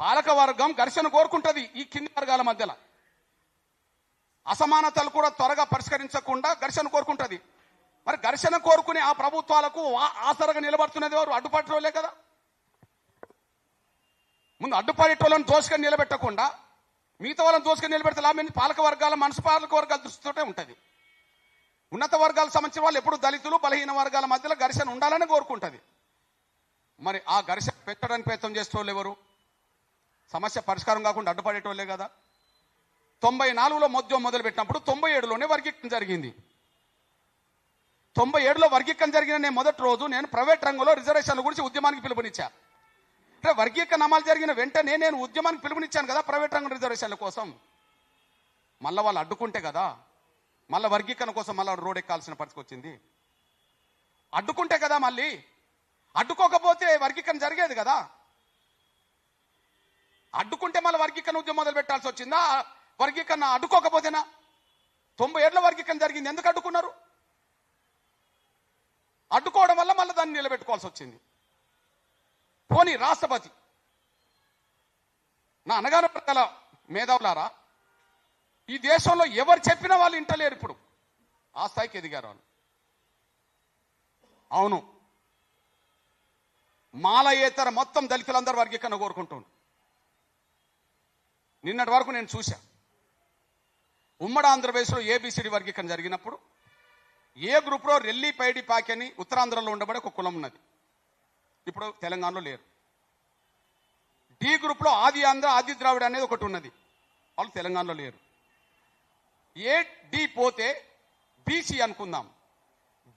పాలక వర్గం ఘర్షణ కోరుకుంటది. ఈ కింది వర్గాల మధ్యలో అసమానతలు కూడా త్వరగా పరిష్కరించకుండా ఘర్షణ కోరుకుంటది. మరి ఘర్షణ కోరుకుని ఆ ప్రభుత్వాలకు ఆసరగా నిలబడుతున్నది వారు అడ్డుపట్టేవాళ్ళే కదా. ముందు అడ్డుపడేటోళ్ళని దోషుకొని నిలబెట్టకుండా మిగతా వాళ్ళని దోషుకొని నిలబెడితే లాభం పాలక వర్గాల మనసు పాలక వర్గాల దృష్టితోటే ఉంటుంది. ఉన్నత వర్గాలకు సంబంధించిన వాళ్ళు ఎప్పుడు దళితులు బలహీన వర్గాల మధ్యలో ఘర్షణ ఉండాలని కోరుకుంటుంది. మరి ఆ ఘర్షణ పెట్టడానికి ప్రయత్నం చేసేవాళ్ళు ఎవరు? సమస్య పరిష్కారం కాకుండా అడ్డుపడేటోళ్ళే కదా. 94లో మొదలు పెట్టినప్పుడు 97లోనే వర్గీకరణ జరిగింది. 97లో వర్గీకరణ జరిగిన మొదటి రోజు నేను ప్రైవేట్ రంగంలో రిజర్వేషన్ల గురించి ఉద్యమానికి పిలుపునిచ్చా. అంటే వర్గీకరణ అమలు జరిగిన వెంటనే నేను ఉద్యమానికి పిలుపునిచ్చాను కదా ప్రైవేట్ రంగం రిజర్వేషన్ల కోసం. మళ్ళీ వాళ్ళు అడ్డుకుంటే కదా మళ్ళీ వర్గీకరణ కోసం మళ్ళీ రోడ్ ఎక్కాల్సిన పరిస్థితి వచ్చింది. అడ్డుకుంటే కదా, మళ్ళీ అడ్డుకోకపోతే వర్గీకరణ జరిగేది కదా. అడ్డుకుంటే మళ్ళీ వర్గీకరణ ఉద్యమం మొదలు పెట్టాల్సి వచ్చిందా? వర్గీకరణ అడ్డుకోకపోతేనా? 97లో వర్గీకరణ జరిగింది, ఎందుకు అడ్డుకున్నారు? అడ్డుకోవడం వల్ల మళ్ళీ దాన్ని నిలబెట్టుకోవాల్సి వచ్చింది. పోనీ రాష్ట్రపతి నా అనగాన ప్రజల మేధావులారా, ఈ దేశంలో ఎవరు చెప్పినా వాళ్ళు ఇంటలేరు. ఇప్పుడు ఆ స్థాయికి ఎదిగారు వాళ్ళు. అవును, మాలయేతర మొత్తం దళితులందరూ వర్గీకరణ కోరుకుంటున్నారు. నిన్నటి వరకు నేను చూశా, ఉమ్మడి ఆంధ్రప్రదేశ్లో ఏబిసిడి వర్గీకరణ జరిగినప్పుడు ఏ గ్రూప్లో రెల్లి పైడి పాకి అని ఉత్తరాంధ్రలో ఉండబడే ఒక కులం ఉన్నది, ఇప్పుడు తెలంగాణలో లేరు. డి గ్రూప్లో ఆది ఆంధ్ర ఆది ద్రావిడ అనేది ఒకటి ఉన్నది, వాళ్ళు తెలంగాణలో లేరు. ఏ డి పోతే బీసీ అనుకుందాం.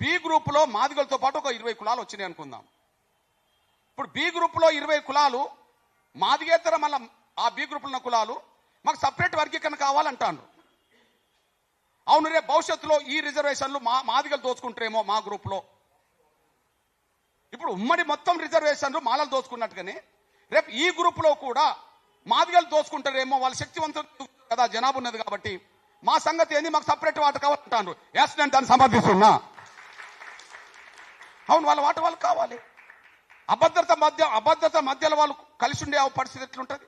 బి గ్రూప్లో మాదిగలతో పాటు ఒక 20 కులాలు వచ్చినాయి అనుకుందాం. ఇప్పుడు బి గ్రూప్లో 20 కులాలు మాదిగేతర మళ్ళీ ఆ బి గ్రూప్లో ఉన్న కులాలు మాకు సపరేట్ వర్గీకరణ కావాలంటాను. అవును, రేపు భవిష్యత్తులో ఈ రిజర్వేషన్లు మాదిగలు దోచుకుంటారేమో మా గ్రూప్లో. ఇప్పుడు ఉమ్మడి మొత్తం రిజర్వేషన్లు మాలలు దోచుకున్నట్టుగానే రేపు ఈ గ్రూప్లో కూడా మాదిగలు దోచుకుంటారేమో, వాళ్ళ శక్తివంతులు కదా, జనాభా ఉన్నది కాబట్టి. మా సంగతి ఏంది, మాకు సపరేట్ వాట కావాలంటాను. ఎస్, నేను దాన్ని సమర్థిస్తున్నా. అవును, వాళ్ళ వాట వాళ్ళకి కావాలి. అభద్రత మధ్యలో వాళ్ళు కలిసి ఉండే పరిస్థితి ఎట్లుంటుంది?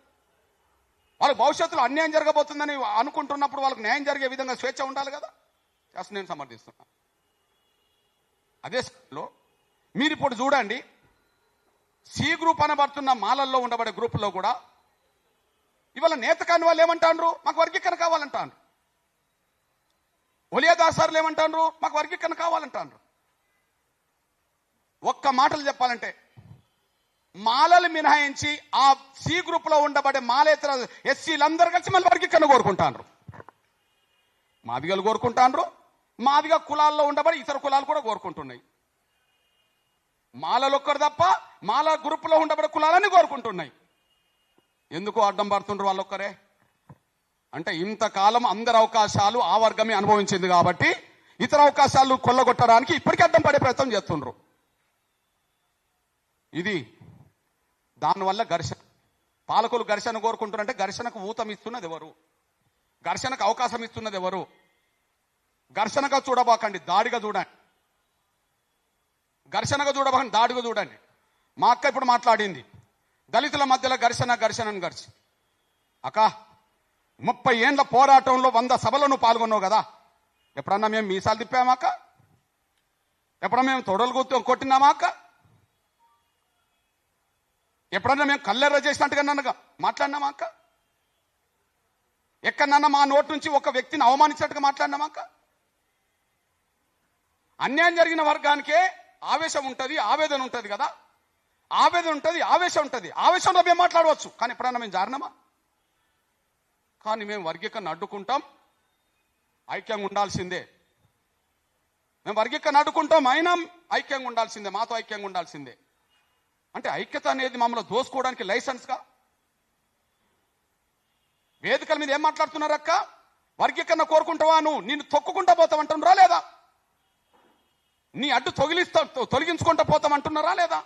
వాళ్ళకి భవిష్యత్తులో అన్యాయం జరగబోతుందని అనుకుంటున్నప్పుడు వాళ్ళకి న్యాయం జరిగే విధంగా స్వేచ్ఛ ఉండాలి కదా. చేసి నేను సమర్థిస్తున్నా. అదే సమయంలో మీరు ఇప్పుడు చూడండి, సి గ్రూప్ అనబడుతున్న మాలల్లో ఉండబడే గ్రూపుల్లో కూడా ఇవాళ నేత కాని వాళ్ళు ఏమంటారు, మాకు వర్గీకరణ కావాలంటారు. ఒలియాదాసార్లు ఏమంటారు, మాకు వర్గీకరణ కావాలంటారు. ఒక్క మాటలు చెప్పాలంటే మాలలు మినహాయించి ఆ సి గ్రూప్ లో ఉండబడే మాలేతర ఎస్సీలందరూ కలిసి మళ్ళీ వర్గీకరణ కోరుకుంటారు. మాదిగలు కోరుకుంటారు, మాదిగ కులాల్లో ఉండబడి ఇతర కులాలు కూడా కోరుకుంటున్నాయి. మాలలు ఒక్కరు తప్ప మాల గ్రూప్ లో ఉండబడే కులాలని కోరుకుంటున్నాయి. ఎందుకు అడ్డం పడుతుండ్రు వాళ్ళొక్కరే అంటే, ఇంతకాలం అందరి అవకాశాలు ఆ వర్గమే అనుభవించింది కాబట్టి ఇతర అవకాశాలు కొల్లగొట్టడానికి ఇప్పటికీ అడ్డం పడే ప్రయత్నం చేస్తుండ్రు. ఇది దానివల్ల ఘర్షణ. పాలకులు ఘర్షణ కోరుకుంటున్నారంటే ఘర్షణకు ఊతం ఇస్తున్నది ఎవరు? ఘర్షణకు అవకాశం ఇస్తున్నది ఎవరు? ఘర్షణగా చూడబాకండి, దాడిగా చూడండి. ఘర్షణగా చూడబాకండి, దాడిగా చూడండి. మా అక్క ఇప్పుడు మాట్లాడింది, దళితుల మధ్యలో ఘర్షణ అక్క 30 ఏండ్ల పోరాటంలో 100 సభలను పాల్గొన్నావు కదా, ఎప్పుడన్నా మేము మీసాలు తిప్పామా అక్క? ఎప్పుడన్నా మేము తొడలు కొట్టినామా అక్క? ఎప్పుడన్నా మేము కల్లెర్ర చేసినట్టుగా మాట్లాడినామా అక్క? ఎక్కడన్నా మా నోటి నుంచి ఒక వ్యక్తిని అవమానించినట్టుగా మాట్లాడినామా అక్క? అన్యాయం జరిగిన వర్గానికే ఆవేశం ఉంటుంది, ఆవేదన ఉంటుంది కదా. ఆవేదన ఉంటుంది, ఆవేశం ఉంటుంది. ఆవేశంలో మేము మాట్లాడవచ్చు, కానీ ఎప్పుడన్నా మేము జారినామా? కానీ మేము వర్గీకరణ అడ్డుకుంటాం, ఐక్యంగా ఉండాల్సిందే. మేము వర్గీకరణ అడ్డుకుంటాం, అయినా ఐక్యంగా ఉండాల్సిందే, మాతో ఐక్యంగా ఉండాల్సిందే. అంటే ఐక్యత అనేది మమ్మల్ని దోసుకోవడానికి లైసెన్స్గా? వేదికల మీద ఏం మాట్లాడుతున్నారు అక్క? వర్గీకరణ కోరుకుంటావా, నిన్ను తొక్కుకుంటా పోతామంటున్నారా లేదా? నీ అడ్డు తొలగించుకుంటా పోతామంటున్నారా లేదా?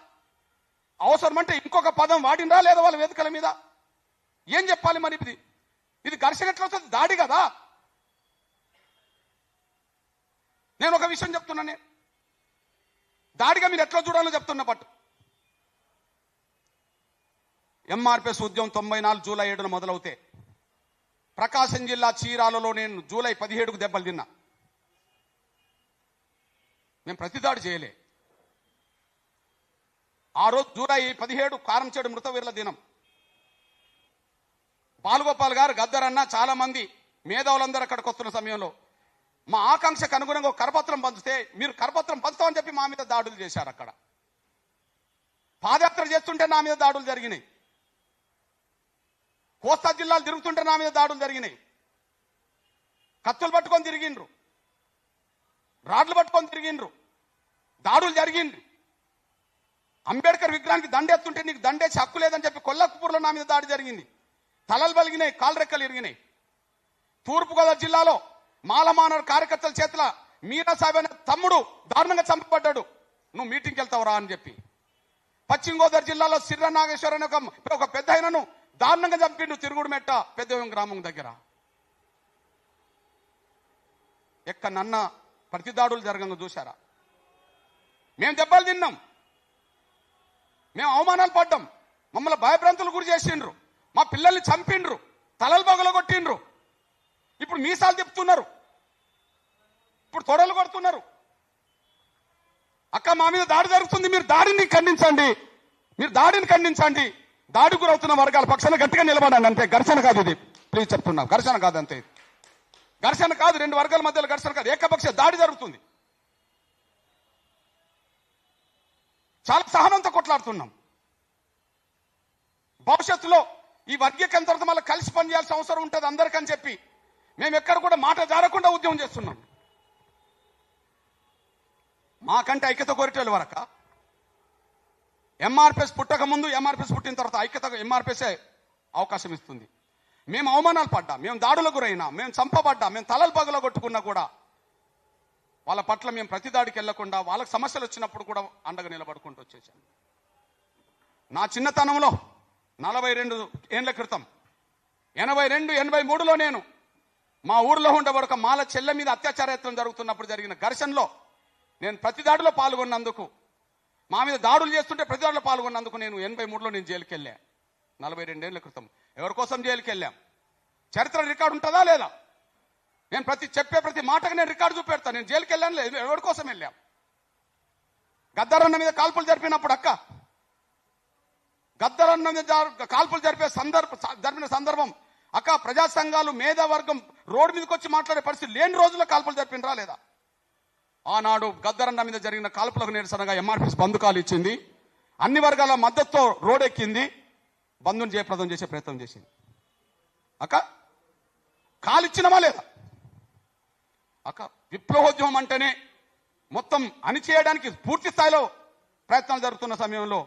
అవసరమంటే ఇంకొక పదం వాడినరా లేదా వాళ్ళ వేదికల మీద? ఏం చెప్పాలి మరి? ఇది ఘర్షణ ఎట్లా అవుతుంది? దాడి కదా. నేను ఒక విషయం చెప్తున్నాను, దాడిగా మీరు ఎట్లా చూడాలో చెప్తున్నా. బట్ ఎంఆర్పిఎస్ ఉద్యమం 94 జూలై 7న మొదలవుతే ప్రకాశం జిల్లా చీరాలలో నేను జూలై 17కు దెబ్బలు తిన్నా. మేము ప్రతిదాడి చేయలే. ఆ రోజు జూలై 17 కారంచేడు మృతవీరుల దినం. బాలగోపాల్ గారు, గద్దరన్న, చాలా మంది మేధావులందరూ అక్కడికి వస్తున్న సమయంలో మా ఆకాంక్షకు అనుగుణంగా కరపత్రం పంచితే మీరు కరపత్రం పంచుతామని చెప్పి మా మీద దాడులు చేశారు. అక్కడ పాదయాత్ర చేస్తుంటే నా మీద దాడులు జరిగినాయి. కోస్తా జిల్లాలు తిరుగుతుంటే నా మీద దాడులు జరిగినాయి. కత్తులు పట్టుకొని తిరిగిండ్రు, రాడ్లు పట్టుకొని తిరిగిండ్రు, దాడులు జరిగిండ్రు. అంబేద్కర్ విగ్రహానికి దండెత్తుంటే నీకు దండేసి హక్కు లేదని చెప్పి కొల్లకపూర్లో నా మీద దాడి జరిగింది. తలలు బలిగినాయి, కాలు రెక్కలు ఇరిగినాయి. తూర్పుగోదావరి జిల్లాలో మాలమానవ కార్యకర్తల చేతుల మీరా సాహెబ్ అనే తమ్ముడు దారుణంగా చంపబడ్డాడు. నువ్వు మీటింగ్కి వెళ్తావురా అని చెప్పి. పశ్చిమ గోదావరి జిల్లాలో సిర్ర నాగేశ్వర అనే ఒక పెద్ద ఆయనను దారుణంగా చంపిండు తిరుగుడుమెట్ట పెద్ద గ్రామం దగ్గర. ఎక్కడన్నా ప్రతి దాడులు జరగంగా చూశారా? మేము దెబ్బలు తిన్నాం, మేము అవమానాలు పడ్డాం, మమ్మల్ని భయభ్రాంతులు గురి చేసిండ్రు, మా పిల్లల్ని చంపిండ్రు, తలలు పగలగొట్టిండ్రు. ఇప్పుడు మీసాలు చెప్తున్నారు, ఇప్పుడు తొడలు కొడుతున్నారు. అక్క మా మీద దాడి జరుగుతుంది, మీరు దాడిని ఖండించండి, మీరు దాడిని ఖండించండి. దాడి గురవుతున్న వర్గాల పక్షాన గట్టిగా నిలబడండి. అంతే, ఘర్షణ కాదు ఇది. ప్లీజ్ చెప్తున్నా, ఘర్షణ కాదు. అంతే, ఘర్షణ కాదు, రెండు వర్గాల మధ్యలో ఘర్షణ కాదు, ఏకపక్ష దాడి జరుగుతుంది. చాలా సహనంతో కొట్లాడుతున్నాం. భవిష్యత్తులో ఈ వర్గీకరణ తర్వాత మళ్ళీ కలిసి పనిచేయాల్సిన అవసరం ఉంటుంది అందరికని చెప్పి మేము ఎక్కడ కూడా మాట జారకుండా ఉద్యమం చేస్తున్నాం. మాకంటే ఐక్యత కోరిటోళ్ళ వరక ఎంఆర్పిఎస్ పుట్టక ముందు, ఎంఆర్పిఎస్ పుట్టిన తర్వాత ఐక్యత ఎంఆర్పిఎస్ అవకాశం ఇస్తుంది. మేము అవమానాలు పడ్డా, మేము దాడులకు గురైనా, మేము చంపబడ్డా, మేము తలలు పగలగొట్టుకున్నా కూడా వాళ్ళ పట్ల మేము ప్రతి దాడికి వెళ్లకుండా వాళ్ళకి సమస్యలు వచ్చినప్పుడు కూడా అండగా నిలబడుకుంటూ వచ్చేసాను. నా చిన్నతనంలో 42 ఏళ్ల క్రితం 82, 83లో నేను మా ఊర్లో ఉండబడక మాల చెల్లె మీద అత్యాచారయత్నం జరుగుతున్నప్పుడు జరిగిన ఘర్షణలో నేను ప్రతి దాడిలో పాల్గొన్నందుకు, మా మీద దాడులు చేస్తుంటే ప్రతి దాడిలో పాల్గొన్నందుకు నేను 83లో నేను జైలుకి వెళ్ళా. 42 ఏళ్ల క్రితం ఎవరి కోసం జైలుకి వెళ్ళాం? చరిత్ర రికార్డు ఉంటుందా లేదా? నేను చెప్పే ప్రతి మాటకు నేను రికార్డు చూపెడతాను. నేను జైలుకి వెళ్ళాను లేదు, ఎవరి కోసం వెళ్ళాం? గద్దరన్న మీద కాల్పులు జరిపినప్పుడు అక్క, గద్దరన్న మీద కాల్పులు జరిపిన సందర్భం అక్క, ప్రజా సంఘాలు మేధావర్గం రోడ్డు మీదకి వచ్చి మాట్లాడే పరిస్థితి లేని రోజుల్లో కాల్పులు జరిపినరా లేదా? ఆనాడు గద్దరన్న మీద జరిగిన కాల్పులకు నిరసనగా ఎంఆర్పిఎస్ బంధుకాలు ఇచ్చింది. అన్ని వర్గాల మద్దతుతో రోడెక్కింది, బంధుని జయప్రదం చేసే ప్రయత్నం చేసింది. అక్క కాలిచ్చినమా లేదా? అక్క విప్లవోద్యమం అంటేనే మొత్తం అణిచేయడానికి పూర్తి స్థాయిలో ప్రయత్నాలు జరుగుతున్న సమయంలో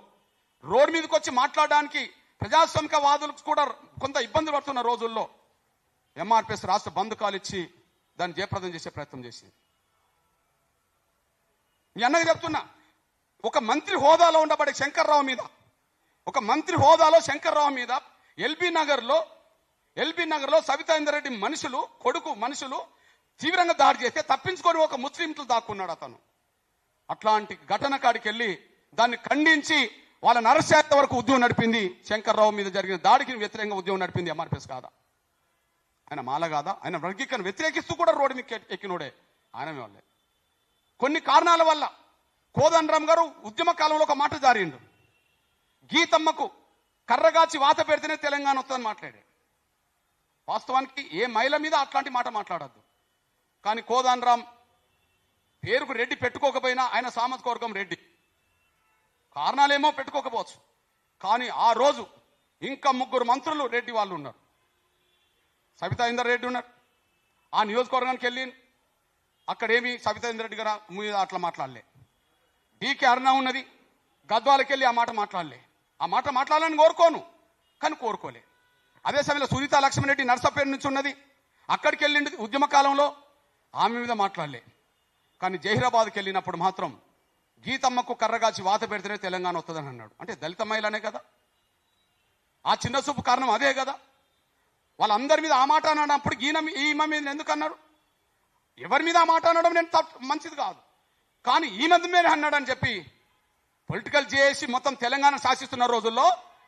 రోడ్డు మీదకి వచ్చి మాట్లాడడానికి ప్రజాస్వామిక వాదులకు కూడా కొంత ఇబ్బంది పడుతున్న రోజుల్లో ఎంఆర్పిఎస్ రాష్ట్ర బంధుకాలు ఇచ్చి దాన్ని జయప్రదం చేసే ప్రయత్నం చేసింది. మీ అన్నగా చెప్తున్నా, ఒక మంత్రి హోదాలో ఉండబడే శంకర్రావు మీద, ఒక మంత్రి హోదాలో శంకర్రావు మీద ఎల్బీ నగర్లో సవితా ఇందర్ రెడ్డి కొడుకు మనుషులు తీవ్రంగా దాడి చేస్తే తప్పించుకొని ఒక ముస్లింలు దాక్కున్నాడు అతను. అట్లాంటి ఘటన కాడికి వెళ్ళి దాన్ని ఖండించి వాళ్ళని అరెస్ట్ చేసే వరకు ఉద్యమం నడిపింది. శంకర్రావు మీద జరిగిన దాడికి వ్యతిరేకంగా ఉద్యమం నడిపింది ఎంఆర్పిఎస్ కాదా? ఆయన మాల కాదా? ఆయన వర్గీకరణ వ్యతిరేకిస్తూ కూడా రోడ్డు మీద ఎక్కినోడే ఆయన వాళ్ళే. కొన్ని కారణాల వల్ల కోదండరామ్ గారు ఉద్యమ కాలంలో ఒక మాట జారిండు, గీతమ్మకు కర్రగాచి వాత పెడితేనే తెలంగాణ వస్తుందని మాట్లాడాడు. వాస్తవానికి ఏ మహిళ మీద అట్లాంటి మాట మాట్లాడద్దు. కానీ కోదండరామ్ పేరుకు రెడ్డి పెట్టుకోకపోయినా ఆయన సామాజిక వర్గం రెడ్డి, కారణాలేమో పెట్టుకోకపోవచ్చు. కానీ ఆ రోజు ఇంకా 3 మంత్రులు రెడ్డి వాళ్ళు ఉన్నారు. సబితా ఇందర్ రెడ్డి ఉన్నారు. ఆ నియోజకవర్గానికి వెళ్ళి అక్కడేమి సబితా ఇందర్ రెడ్డి గారు మీద అట్లా మాట్లాడలే. డీకే అరుణ ఉన్నది, గద్వాలకి వెళ్ళి ఆ మాట మాట్లాడలే. ఆ మాట మాట్లాడాలని కోరుకోను, కానీ కోరుకోలే. అదే సమయంలో సునీతా లక్ష్మణరెడ్డి నర్సపేట నుంచి ఉన్నది, అక్కడికి వెళ్ళింది ఉద్యమ కాలంలో, ఆమె మీద మాట్లాడలే. కానీ జహీరాబాద్కి వెళ్ళినప్పుడు మాత్రం గీతమ్మకు కర్రగాచి వాత పెడితేనే తెలంగాణ వస్తుందని అన్నాడు. అంటే దళిత మహిళనే కదా, ఆ చిన్న చూపు కారణం అదే కదా. వాళ్ళందరి మీద ఆ మాట అన్నప్పుడు ఈమె మీద ఎందుకు అన్నారు? ఎవరి మీద ఆ మాట అనడం నేను మంచిది కాదు, కానీ ఈ మంది మీద అన్నాడని చెప్పి పొలిటికల్ చేసి మొత్తం తెలంగాణ శాసిస్తున్న రోజుల్లో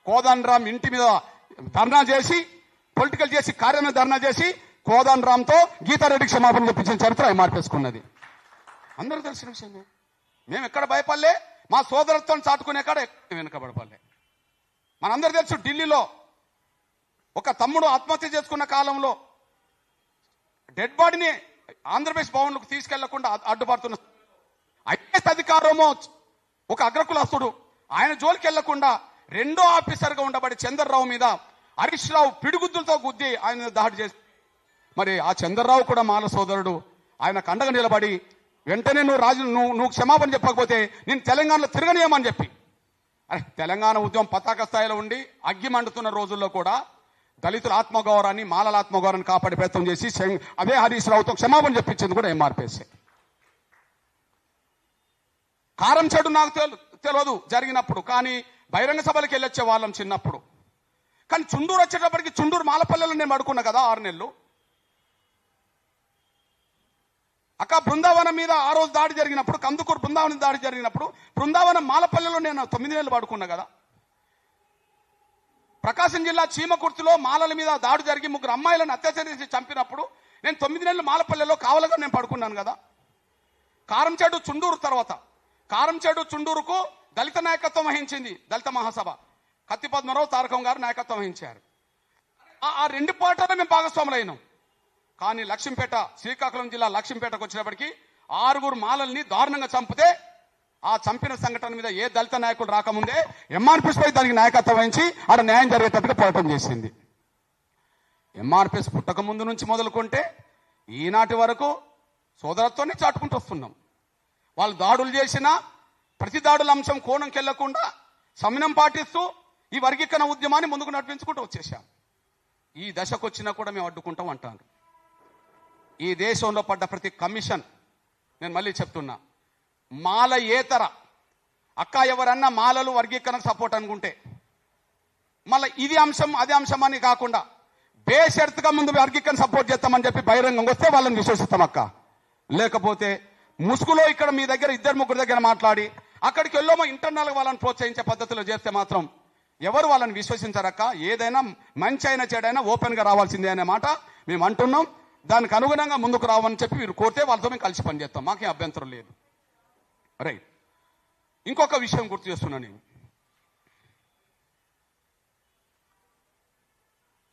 కోదండరాం ఇంటి మీద ధర్నా చేసి, పొలిటికల్ చేసి, కార్యాలయం ధర్నా చేసి కోదండరాంతో గీతారెడ్డికి క్షమాపణ చెప్పించిన చరిత్ర ఎంఆర్పీఎస్కున్నది. అందరూ తెలిసిన విషయమే. మేము ఎక్కడ భయపడలే, మా సోదరత్వం చాటుకునే కాడ వెనుకబడపడలే. మనందరూ తెలుసు, ఢిల్లీలో ఒక తమ్ముడు ఆత్మహత్య చేసుకున్న కాలంలో డెడ్ బాడీని ఆంధ్రప్రదేశ్ భవన్లకు తీసుకెళ్లకుండా అడ్డుపడుతున్న ఐఏఎస్ అధికారమో ఒక అగ్రకులస్తుడు ఆయన జోలికి వెళ్లకుండా రెండో ఆఫీసర్గా ఉండబడి చంద్రరావు మీద హరీష్ రావు పిడిగుద్దులతో గుద్ది ఆయన దాడి చేసి, మరి ఆ చంద్రరావు కూడా మాల సోదరుడు, ఆయన కండగా నిలబడి వెంటనే నువ్వు క్షమాపణ చెప్పకపోతే నేను తెలంగాణలో తిరగనీయమని చెప్పి, తెలంగాణ ఉద్యమం పతాక స్థాయిలో ఉండి అగ్గి మండుతున్న రోజుల్లో కూడా దళితుల ఆత్మగౌరవాన్ని, మాలల ఆత్మగౌరవాన్ని కాపాడే ప్రయత్నం చేసి అదే హరీష్ రావుతో క్షమాపణ చెప్పించింది కూడా ఎంఆర్పీఎస్. కారం చెడు నాకు తెలియదు జరిగినప్పుడు, కానీ బహిరంగ సభలకు వెళ్ళొచ్చే వాళ్ళం చిన్నప్పుడు. కానీ చుండూరు వచ్చేటప్పటికి చుండూరు మాలపల్లెలో నేను పడుకున్నా కదా 6 నెలలు. అక్క బృందావనం మీద ఆ రోజు దాడి జరిగినప్పుడు, కందుకూరు బృందావనం దాడి జరిగినప్పుడు బృందావనం మాలపల్లెలో నేను 9 నెలలు పడుకున్నా కదా. ప్రకాశం జిల్లా చీమకుర్తిలో మాలల మీద దాడి జరిగి 3 అమ్మాయిలను అత్యాచారం చేసి చంపినప్పుడు నేను 9 నెలలు మాలపల్లెలో కావలగా నేను పడుకున్నాను కదా. కారంచేడు చుండూరు తర్వాత, కారంచేడు చుండూరుకు దళిత నాయకత్వం వహించింది దళిత మహాసభ, కత్తి పద్మరావు తారకం గారు నాయకత్వం వహించారు. ఆ 2 పాటలో మేము భాగస్వాములైనాం. కానీ లక్ష్మీపేట, శ్రీకాకుళం జిల్లా లక్ష్మీపేటకు వచ్చినప్పటికీ 6 మాలల్ని దారుణంగా చంపితే ఆ చంపిన సంఘటన మీద ఏ దళిత నాయకుడు రాకముందే ఎంఆర్పీఎస్ పై దానికి నాయకత్వం వహించి ఆడ న్యాయం జరిగేటట్టుగా పోరాటం చేసింది. ఎంఆర్పీఎస్ పుట్టక ముందు నుంచి మొదలుకుంటే ఈనాటి వరకు సోదరత్వాన్ని చాటుకుంటూ వస్తున్నాం. వాళ్ళు దాడులు చేసినా ప్రతి దాడుల అంశం కోణంకి వెళ్లకుండా సమన్వయం పాటిస్తూ ఈ వర్గీకరణ ఉద్యమాన్ని ముందుకు నడిపించుకుంటూ వచ్చేసాం. ఈ దశకు వచ్చినా కూడా మేము అడ్డుకుంటాం అంటాను. ఈ దేశంలో పడ్డ ప్రతి కమిషన్, నేను మళ్ళీ చెప్తున్నా, మాలయేతర అక్క ఎవరన్నా మాలలు వర్గీకరణకు సపోర్ట్ అనుకుంటే మళ్ళీ ఇది అంశం అది అంశం అని కాకుండా బేషరతుగా ముందు వర్గీకరణ సపోర్ట్ చేస్తామని చెప్పి బహిరంగంగా వస్తే వాళ్ళని విశ్వసిస్తాం అక్క. లేకపోతే ముసుగులో ఇక్కడ మీ దగ్గర 2-3 దగ్గర మాట్లాడి అక్కడికి వెళ్ళోమో ఇంటర్నల్ వాళ్ళని ప్రోత్సహించే పద్ధతిలో చేస్తే మాత్రం ఎవరు వాళ్ళని విశ్వసించారక్క. ఏదైనా మంచి అయినా చెడైనా ఓపెన్ గా రావాల్సిందే అనే మాట మేము అంటున్నాం. దానికి అనుగుణంగా ముందుకు రావని చెప్పి మీరు కోరితే వాళ్ళతో మేము కలిసి పనిచేస్తాం, మాకేం అభ్యంతరం లేదు. రైట్. ఇంకొక విషయం గుర్తు చేస్తున్నా నేను,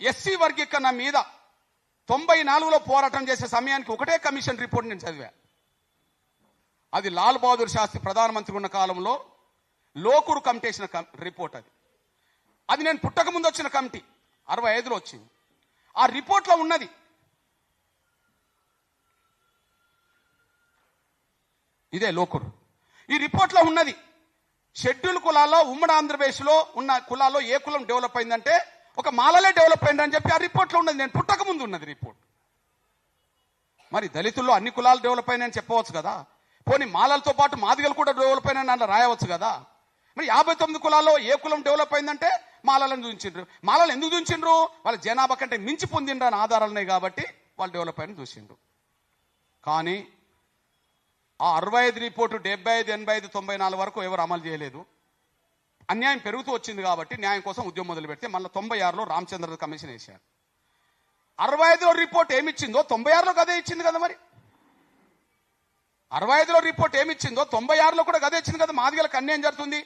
ఎస్సీ వర్గీకరణ మీద 94లో పోరాటం చేసే సమయానికి ఒకటే కమిషన్ రిపోర్ట్ నేను చదివా. అది లాల్ బహదూర్ శాస్త్రి ప్రధానమంత్రి ఉన్న కాలంలో లోకూరు కమిటీ వేసిన రిపోర్ట్. అది నేను పుట్టక ముందు వచ్చిన కమిటీ 65లో వచ్చింది. ఆ రిపోర్ట్లో ఉన్నది ఇదే లోకూరు. ఈ రిపోర్ట్లో ఉన్నది షెడ్యూల్ కులాల్లో ఉమ్మడి ఆంధ్రప్రదేశ్లో ఉన్న కులాల్లో ఏ కులం డెవలప్ అయిందంటే ఒక మాలలే డెవలప్ అయిందని చెప్పి ఆ రిపోర్ట్లో ఉన్నది. నేను పుట్టక ముందు ఉన్నది రిపోర్ట్. మరి దళితుల్లో అన్ని కులాలు డెవలప్ అయినాయని చెప్పవచ్చు కదా. పోనీ మాలలతో పాటు మాదిగలు కూడా డెవలప్ అయినాయని అలా రాయవచ్చు కదా. మరి 59 కులాల్లో ఏ కులం డెవలప్ అయిందంటే మాలలను చూసిండ్రు. మాలలు ఎందుకు చూసిండ్రు? వాళ్ళ జనాభా కంటే మించి పొందిండ్రు అని ఆధారాలున్నాయి కాబట్టి వాళ్ళు డెవలప్ అయిన చూసిండ్రు. కానీ ఆ 65 రిపోర్టు 75, 85, 94 వరకు ఎవరు అమలు చేయలేదు. అన్యాయం పెరుగుతూ వచ్చింది కాబట్టి న్యాయం కోసం ఉద్యమం మొదలు పెడితే మళ్ళీ 96లో రామచంద్ర కమిషన్ వేశారు. 65లో రిపోర్ట్ ఏమిచ్చిందో 96లో గదే ఇచ్చింది కదా. మరి 65లో రిపోర్ట్ ఏమిచ్చిందో 96లో కూడా గదే ఇచ్చింది కదా. మాదిగలకు అన్యాయం జరుగుతుంది,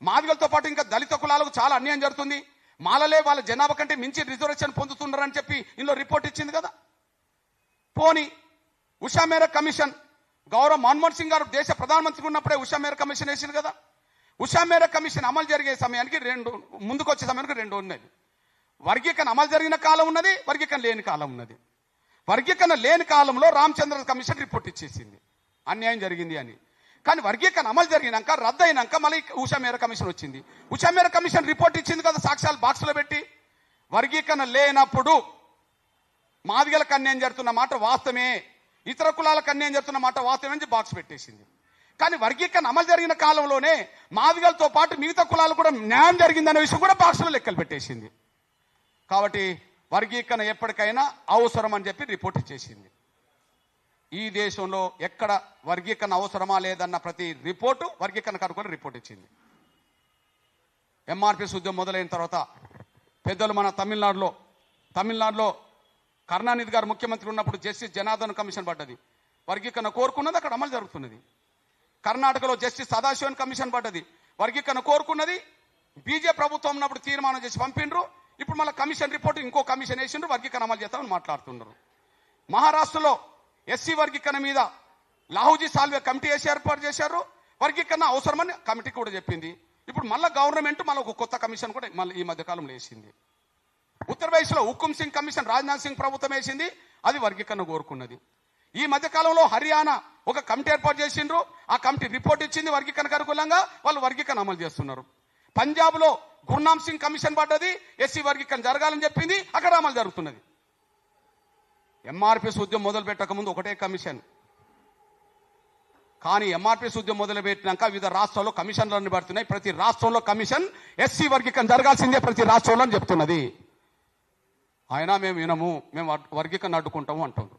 మాదిగలతో పాటు ఇంకా దళిత కులాలకు చాలా అన్యాయం జరుగుతుంది, మాలలే వాళ్ళ జనాభా కంటే మించి రిజర్వేషన్ పొందుతున్నారని చెప్పి ఇందులో రిపోర్ట్ ఇచ్చింది కదా. పోనీ ఉషా మేరా కమిషన్, గౌరవ్ మన్మోహన్ సింగ్ గారు దేశ ప్రధానమంత్రి ఉన్నప్పుడే ఉషా మేరా కమిషన్ వేసింది కదా. ఉషా మేరా కమిషన్ అమలు జరిగే సమయానికి ముందుకు వచ్చే సమయానికి 2 ఉన్నది. వర్గీకరణ అమలు జరిగిన కాలం ఉన్నది, వర్గీకరణ లేని కాలం ఉన్నది. వర్గీకరణ లేని కాలంలో రామచంద్ర కమిషన్ రిపోర్ట్ ఇచ్చేసింది అన్యాయం జరిగింది అని. కానీ వర్గీకరణ అమలు జరిగినాక రద్దు అయినాక మళ్ళీ ఉషా మేరా కమిషన్ వచ్చింది. ఉషా మేరా కమిషన్ రిపోర్ట్ ఇచ్చింది కదా సాక్ష్యాలు బాక్స్లో పెట్టి. వర్గీకరణ లేనప్పుడు మాదిగలకు అన్యాయం జరుగుతున్న మాట వాస్తవమే, ఇతర కులాలకు అన్యాయం జరుగుతున్న మాట వాస్తవమే బాక్స్ పెట్టేసింది. కానీ వర్గీకరణ అమలు జరిగిన కాలంలోనే మాదిగలతో పాటు మిగతా కులాలు కూడా న్యాయం జరిగిందనే విషయం కూడా బాక్స్లో లెక్కలు పెట్టేసింది. కాబట్టి వర్గీకరణ ఎప్పటికైనా అవసరం అని చెప్పి రిపోర్ట్ ఇచ్చేసింది. ఈ దేశంలో ఎక్కడ వర్గీకరణ అవసరమా లేదన్న ప్రతి రిపోర్టు వర్గీకరణ కనుకొని రిపోర్ట్ ఇచ్చింది. ఎంఆర్పిఎస్ ఉద్యమం మొదలైన తర్వాత పెద్దలు మన తమిళనాడులో కరుణానిధి గారు ముఖ్యమంత్రి ఉన్నప్పుడు జస్టిస్ జనార్దన్ కమిషన్ పడ్డది, వర్గీకరణ కోరుకున్నది, అక్కడ అమలు జరుగుతున్నది. కర్ణాటకలో జస్టిస్ సదాశివన్ కమిషన్ పడ్డది, వర్గీకరణ కోరుకున్నది, బీజేపీ ప్రభుత్వం ఉన్నప్పుడు తీర్మానం చేసి పంపిండ్రు. ఇప్పుడు మళ్ళీ కమిషన్ రిపోర్ట్ ఇంకో కమిషన్ వేసిండ్రు, వర్గీకరణ అమలు చేస్తామని మాట్లాడుతున్నారు. మహారాష్ట్రలో ఎస్సీ వర్గీకరణ మీద లాహూజీ సాల్వే కమిటీ వేసి ఏర్పాటు చేశారు, వర్గీకరణ అవసరమని కమిటీ కూడా చెప్పింది. ఇప్పుడు మళ్ళీ గవర్నమెంట్ మళ్ళీ ఒక కొత్త కమిషన్ కూడా మళ్ళీ ఈ మధ్యకాలంలో వేసింది. ఉత్తరప్రదేశ్లో హుకుం సింగ్ కమిషన్ రాజ్నాథ్ సింగ్ ప్రభుత్వం వేసింది, అది వర్గీకరణ కోరుకున్నది. ఈ మధ్యకాలంలో హర్యానా ఒక కమిటీ ఏర్పాటు చేసిండ్రు, ఆ కమిటీ రిపోర్ట్ ఇచ్చింది వర్గీకరణకు అనుకూలంగా, వాళ్ళు వర్గీకరణ అమలు చేస్తున్నారు. పంజాబ్ లో గుర్నామ్ సింగ్ కమిషన్ పడ్డది, ఎస్సీ వర్గీకరణ జరగాలని చెప్పింది, అక్కడ అమలు జరుగుతున్నది. ఎంఆర్పిఎస్ ఉద్యమం మొదలు పెట్టక ముందు ఒకటే కమిషన్, కానీ ఎంఆర్పిఎస్ ఉద్యమం మొదలు పెట్టినాక వివిధ రాష్ట్రాల్లో కమిషన్లన్నీ పడుతున్నాయి. ప్రతి రాష్ట్రంలో కమిషన్ ఎస్సీ వర్గీకరణ జరగాల్సిందే ప్రతి రాష్ట్రంలో అని చెప్తున్నది. అయినా మేము వినము, మేము వర్గీకరణ అడ్డుకుంటాము అంటున్నారు.